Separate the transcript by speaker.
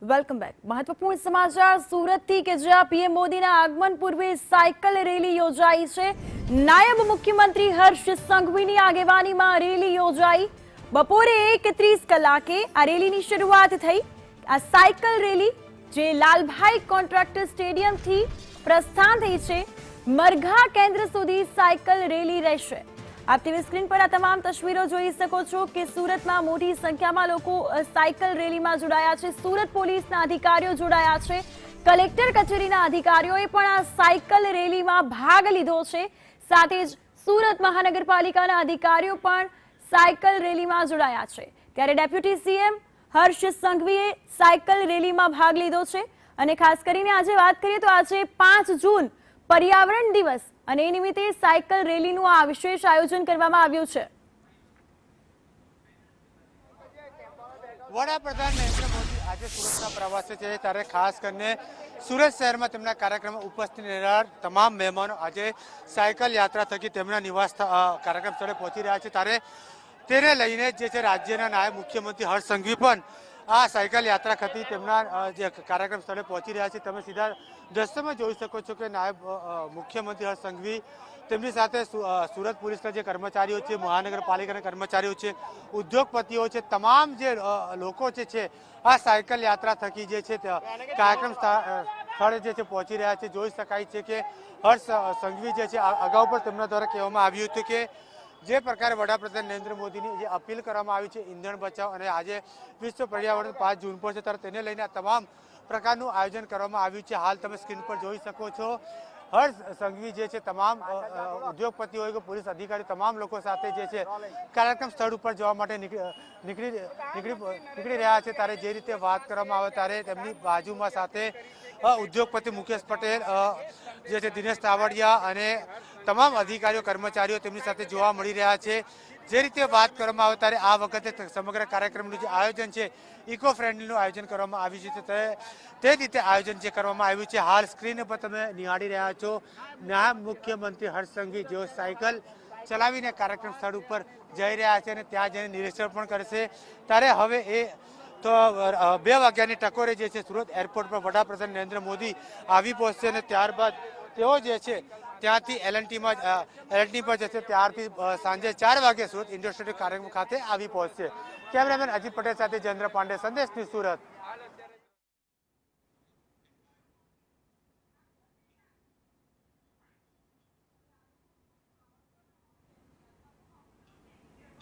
Speaker 1: Welcome back. મહત્વપૂર્ણ સમાચાર સુરતથી કે જ્યાં પીએમ મોદીના આગમન પૂર્વે સાયકલ રેલી યોજાઈ છે। નાયબ મુખ્યમંત્રી હર્ષ સંઘવીની આગેવાનીમાં રેલી યોજાઈ। બપોરે 1:30 કલાકે આ રેલીની શરૂઆત થઈ। આ સાયકલ રેલી જે લાલભાઈ કોન્ટ્રાક્ટર સ્ટેડિયમથી પ્રસ્થાન થઈ છે, મરઘા કેન્દ્ર સુધી સાયકલ રેલી રહેશે। આપ ટીવી સ્ક્રીન પર આ તમામ તસવીરો જોઈ શકો છો કે સુરતમાં મોટી સંખ્યામાં લોકો સાયકલ રેલીમાં જોડાયા છે। સુરત પોલીસના અધિકારીઓ જોડાયા છે, કલેક્ટર કચેરીના અધિકારીઓએ પણ આ સાયકલ રેલીમાં ભાગ લીધો છે। સાથે જ સુરત મહાનગરપાલિકાના અધિકારીઓ પણ સાયકલ રેલીમાં જોડાયા છે। ત્યારે ડેપ્યુટી સીએમ હર્ષ સંઘવીએ સાયકલ રેલીમાં ભાગ લીધો છે અને ખાસ કરીને આજે વાત કરીએ તો આજે 5 જૂન પર્યાવરણ દિવસ અને એ નિમિત્તે સાયકલ રેલીનું આ વિશેષ આયોજન કરવામાં આવ્યું છે।
Speaker 2: વડાપ્રધાન નરેન્દ્ર મોદી આજે સુરતના પ્રવાસે છે, ત્યારે ખાસ કરીને સુરત શહેરમાં તેમના કાર્યક્રમમાં ઉપસ્થિત રહેનાર તમામ મહેમાનો આજે સાયકલ યાત્રા થકી તેમના નિવાસ કાર્યક્રમ સ્થળે પહોંચી રહ્યા છે। ત્યારે તેને લઈને જે છે રાજ્યના નાયબ મુખ્યમંત્રી હર્ષ સંઘવી પણ આ સાયકલ યાત્રા થકી તેમના જે કાર્યક્રમ સ્થળે પહોંચી રહ્યા છે। તમે સીધા દ્રશ્યમાં જોઈ શકો છો કે નાયબ મુખ્યમંત્રી હર્ષ સંઘવી તેમની સાથે સુરત પોલીસના જે કર્મચારીઓ છે, મહાનગરપાલિકાના કર્મચારીઓ છે, ઉદ્યોગપતિઓ છે, તમામ જે લોકો છે આ સાયકલ યાત્રા થકી જે છે કાર્યક્રમ સ્થળે જે છે પહોંચી રહ્યા છે। જોઈ શકાય છે કે હર્ષ સંઘવી જે છે અગાઉ પણ તેમના દ્વારા કહેવામાં આવ્યું હતું કે જે પ્રકારે વડાપ્રધાન નરેન્દ્ર મોદીની જે અપીલ કરવામાં આવી છે ઈંધણ બચાવ અને આજે વિશ્વ પર્યાવરણ 5 જૂન પર છે, ત્યારે તેને લઈને તમામ પ્રકારનું આયોજન કરવામાં આવ્યું છે। હાલ તમે સ્ક્રીન પર જોઈ શકો છો હર્ષ સંઘવી જે છે તમામ ઉદ્યોગપતિઓ હોય કે પોલીસ અધિકારી તમામ લોકો સાથે જે છે કાર્યક્રમ સ્થળ ઉપર જવા માટે નીકળી રહ્યા છે। ત્યારે જે રીતે વાત કરવામાં આવે ત્યારે તેમની બાજુમાં સાથે ઉદ્યોગપતિ મુકેશ પટેલ જે છે, દિનેશ તાવડિયા અને તમામ અધિકારીઓ કર્મચારીઓ તેમની સાથે જોવા મળી રહ્યા છે। જે રીતે વાત કરવામાં આવે ત્યારે આ વખતે સમગ્ર કાર્યક્રમનું જે આયોજન છે ઇકો ફ્રેન્ડલીનું આયોજન કરવામાં આવ્યું છે, તે રીતે આયોજન જે કરવામાં આવ્યું છે હાલ સ્ક્રીન પર તમે નિહાળી રહ્યા છો નાયબ મુખ્યમંત્રી હર્ષ સંઘવી જેઓ સાયકલ ચલાવીને કાર્યક્રમ સ્થળ ઉપર જઈ રહ્યા છે અને ત્યાં જઈને નિરીક્ષણ પણ કરશે। ત્યારે હવે એ તો 2 વાગ્યાની ટકોરે જે છે સુરત એરપોર્ટ પર વડાપ્રધાન નરેન્દ્ર મોદી આવી પહોંચશે અને ત્યારબાદ તેઓ જે છે ત્યાંથી એલએનટી પર જશે, ત્યારથી સાંજે 4 વાગે સુરત ઇન્ડોર સ્ટેડિયમ કાર્યક્રમ ખાતે આવી પહોંચશે। કેમેરામેન અજીત પટેલ સાથે જયેન્દ્ર પાંડે, સંદેશ ન્યૂઝ, સુરત।